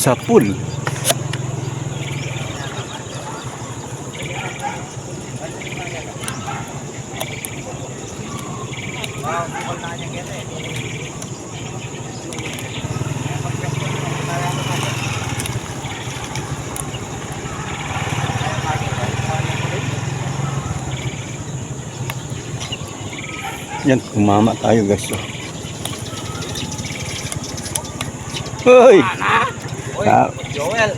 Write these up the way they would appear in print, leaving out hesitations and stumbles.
sa pool. Yan, tumama tayo guys. Hoy!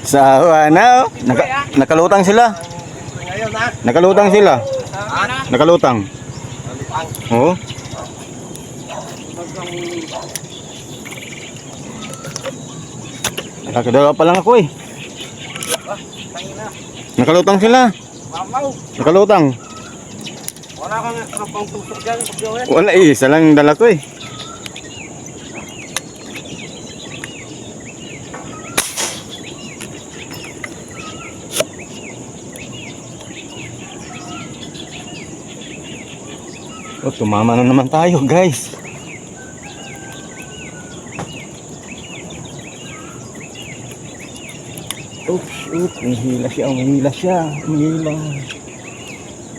Sa ano? Nakalutang sila. Nakalutang sila. Nakalutang. Oo. Nakakadala pa lang ako eh. Nakalutang sila. Nakalutang. Wala kang kapang tusok dyan, Joel. Wala eh, isa lang dala ko eh. Oh, tumama na naman tayo guys. Oops, oops, umihila siya, umihila siya, umihila.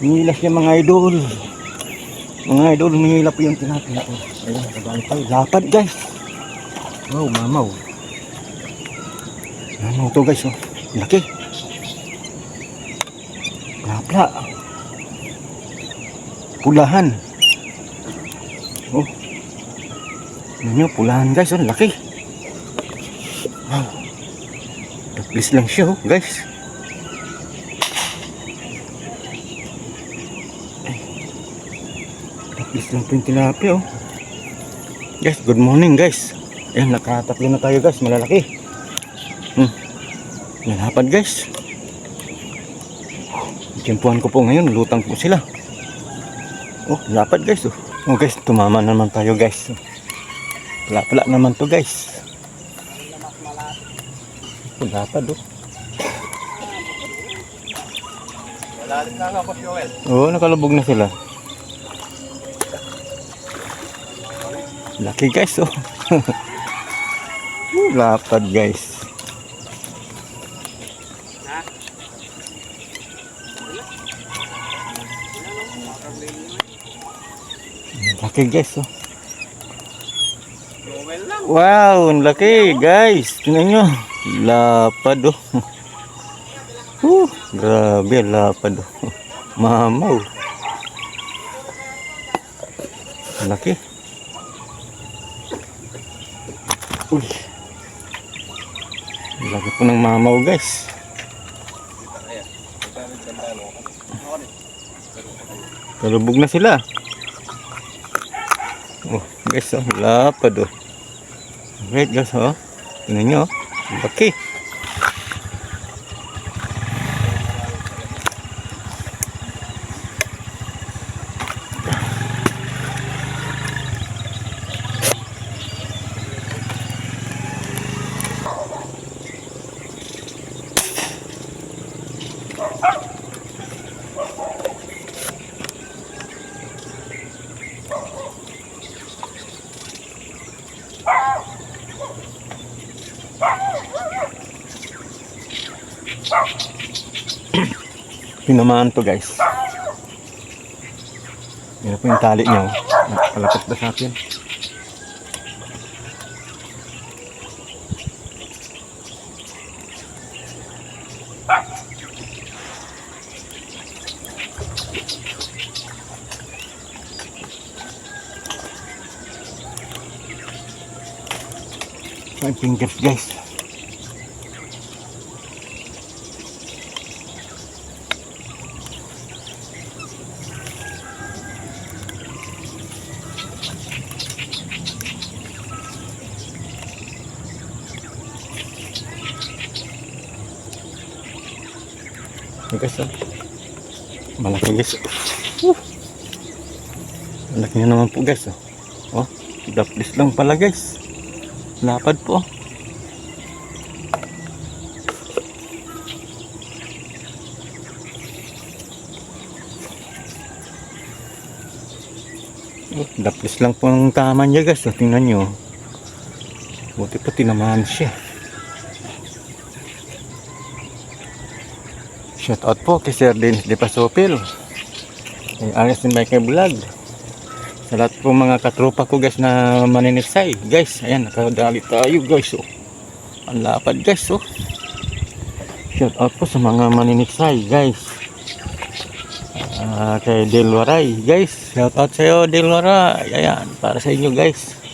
Umihila siya mga idol. Mga idol, umihila po yung tinapila. Oh, ayun, kabalik tayo. Lapad guys. Wow, mamaw. Mamaw to guys, oh. Laki. Lapla. Pulahan. Oh. Ano, pulahan guys, oh, laki. Wow. Taplis lang siya, oh, guys. Taplis lang po yung tilapia, oh. Guys, good morning guys. Ayan, nakatatlo na tayo guys, malalaki. Nalapad guys. Timpuhan ko po ngayon, lutang po sila. Oh, lapad guys, oh. Oh guys, tumama naman tayo guys. Pala naman to guys. Oh, lapad oh. Malalim na nga po, Joel. Oo, nakalubog na sila. Laki guys, oh. Lapad guys. Laki guys, oh. Wow, ang laki guys. Tingnan nyo. Lapad, oh. Grabe, lapad, oh. Mamaw. Laki. Uy. Laki po ng mamaw guys. Kalubog na sila. Oh guys, oh, lapad oh. Great guys, oh. Tingnan nyo, laki. Pinamaan to guys. Yan po yung tali niya, oh. Kalapit na sa akin. My fingers guys. Guys, oh. Malaki guys. Malaki na naman po guys, oh. Oh, daplis lang pala guys. Lapad po. Oh, daplis lang po ang tama niya guys, oh. Tingnan nyo. Buti pa tinamaan siya. Shout out po kay Sir Dennis De Pasopil. Kay Aris and Michael Vlog. Sa lahat po mga katropa ko guys na maniniksay. Guys, ayan, nakadali tayo guys. Oh. Ang lapad guys. Oh. Shout out po sa mga maniniksay guys. Kay Delwaray guys. Shout out sa iyo Delwaray. Ayan, para sa inyo guys.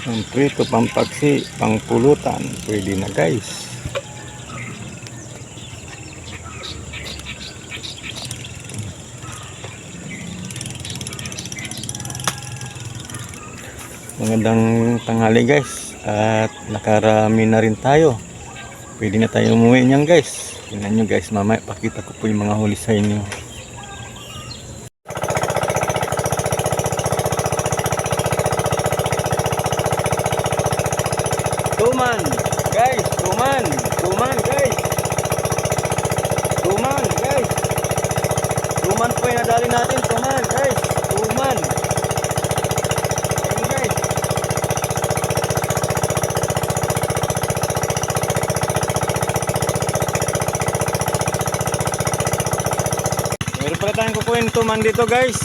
Ang prito, pampaksi, pangpulutan, pwede na guys. Magandang tanghali guys. At nakarami na rin tayo. Pwede na tayo umuwi niyan guys. Tingnan nyo guys, mamaya pakita ko po yung mga huli sa inyo. Tuman guys, tuman guys. Tuman guys. Tuman po yung nadali natin, tuman guys. Tuman. Ayan guys. Meron pala tayong kukuhin tuman dito guys.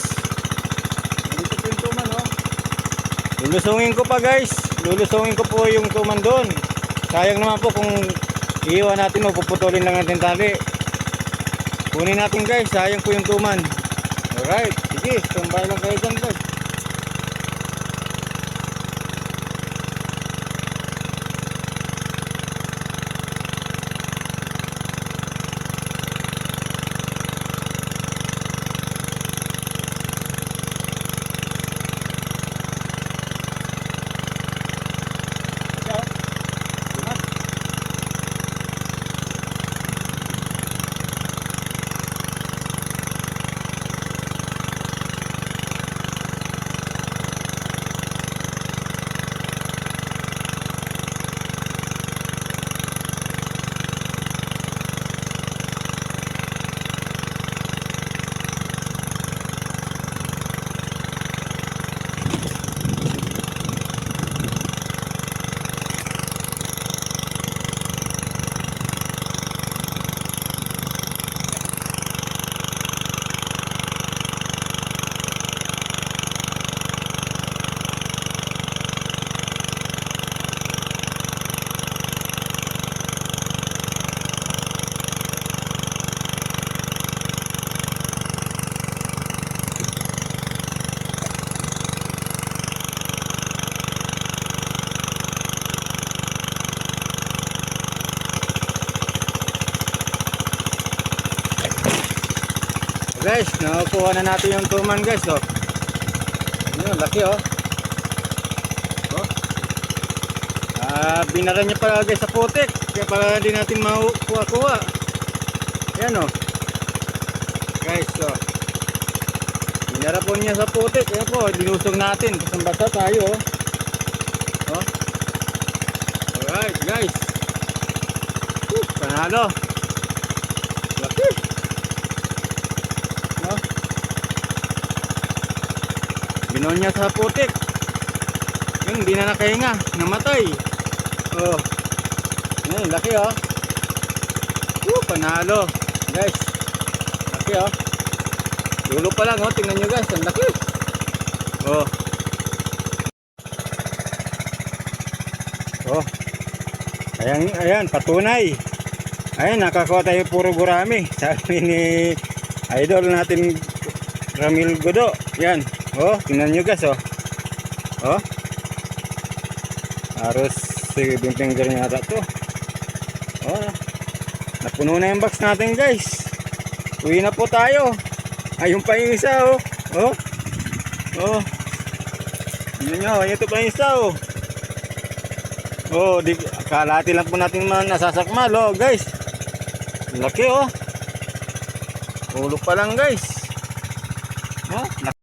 Dito po yung tuman oh. Lulusungin ko pa guys. Lulusungin ko po yung tuman doon. Sayang naman po kung iiwan natin o puputulin lang natin tali. Kunin natin guys, sayang po yung tuman. Alright, sige, tambay lang kayo dyan guys. Guys, nakukuha na natin yung tuman guys oh. Ano, laki oh. Oh. Binara niya pala guys sa putik. Kaya pala hindi natin makuha-kuha. Yan oh. Guys oh. Binara po niya sa putik. Kaya po, dinusog natin. Kasambasa tayo oh. Oh. Alright guys. Panalo. Laki. Binon niya sa putik. Yun, hindi na nakahinga. Namatay. Oh. Yan, laki oh. Panalo. Guys. Laki oh. Dulo pa lang oh. Tingnan nyo guys. Ang laki. Oh. Oh. Ayan, patunay. Ayan, nakakuha tayo puro gurami. Sabi ni idol natin Ramil Godo. Yan. Oh, tingnan nyo guys oh. Oh. Harus si finger niya ata to. Oh. Napuno na yung box natin guys. Uwi na po tayo. Ayun pa yung isa oh. Oh. Oh. Tingnan nyo, ito pa yung isa oh. Oh, kalahati lang po natin man nasasakmal oh guys. Laki oh. Ulo pa lang guys. Oh.